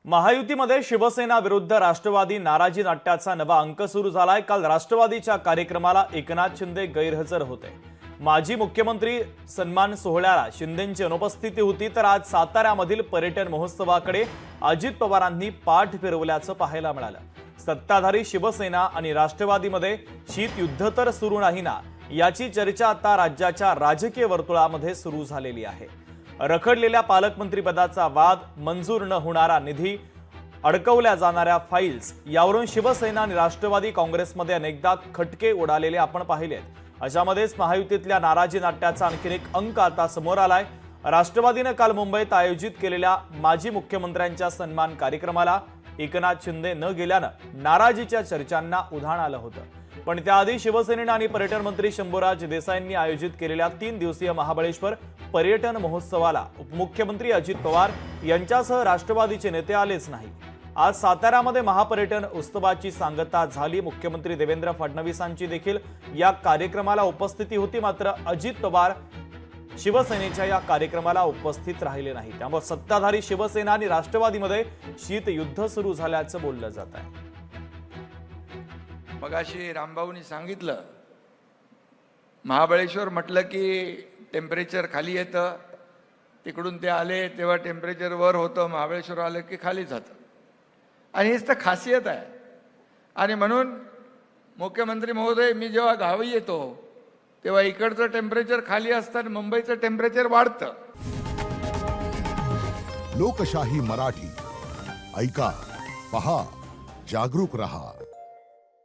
महायुतीमध्ये शिवसेना विरुद्ध राष्ट्रवादी नाराजी नाट्याचा नवा अंक सुरू झालाय। काल राष्ट्रवादीच्या कार्यक्रमाला एकनाथ शिंदे गैरहजर होते। माजी मुख्यमंत्री सन्मान सोहळ्याला शिंदेंची अनुपस्थिती होती, तर आज साताऱ्यामधील पर्यटन महोत्सवाकडे अजित पवारांनी पाठ फिरवल्याचं पाहायला मिळालं। सत्ताधारी शिवसेना आणि राष्ट्रवादीमध्ये शीत युद्ध तर सुरू नाही ना, याची चर्चा आता राज्याच्या राजकीय वर्तुळामध्ये सुरू झालेली आहे। रखडलेल्या पालकमंत्रीपदाचा वाद, मंजूर न होणारा निधी, अडकवल्या जाणाऱ्या फाईल्स यावरून शिवसेना आणि राष्ट्रवादी काँग्रेसमध्ये अनेकदा खटके उडालेले आपण पाहिलेत। अशामध्येच महायुतीतल्या नाराजी नाट्याचा आणखी एक अंक आता समोर आलाय। राष्ट्रवादीने काल मुंबईत आयोजित केलेल्या माजी मुख्यमंत्र्यांच्या सन्मान कार्यक्रमाला एकनाथ शिंदे न गेल्यानं नाराजीच्या चर्चांना उधाण आलं होतं। पण त्याआधी शिवसेनेने आणि पर्यटन मंत्री शंभूराज देसाईंनी आयोजित केलेल्या 3 दिवसीय महाबळेश्वर पर्यटन महोत्सवाला उपमुख्यमंत्री अजित पवार यांच्यासह राष्ट्रवादीचे नेते आलेच नाही। आज साताऱ्यामध्ये महापर्यटन उत्सवाची सांगता झाली। मुख्यमंत्री देवेंद्र फडणवीसांची देखील या कार्यक्रमाला उपस्थिती होती, मात्र अजित पवार शिवसेनेच्या या कार्यक्रमाला उपस्थित राहिले नाही। त्यामुळे सत्ताधारी शिवसेना आणि राष्ट्रवादीमध्ये शीत युद्ध सुरू झाल्याचं बोललं जात आहे। मगाशी रामभाऊनी सांगितलं, महाबळेश्वर म्हटलं की टेम्परेचर खाली येतं, तिकडून ते आले तेव्हा टेम्परेचर वर होतं, महाबळेश्वर आलं की खाली जातं, आणि हेच तर खासियत आहे। आणि म्हणून मुख्यमंत्री महोदय, मी जेव्हा गावी येतो तेव्हा इकडचं टेम्परेचर खाली असतं आणि मुंबईचं टेम्परेचर वाढतं। लोकशाही मराठी ऐका, पहा, जागरूक रहा।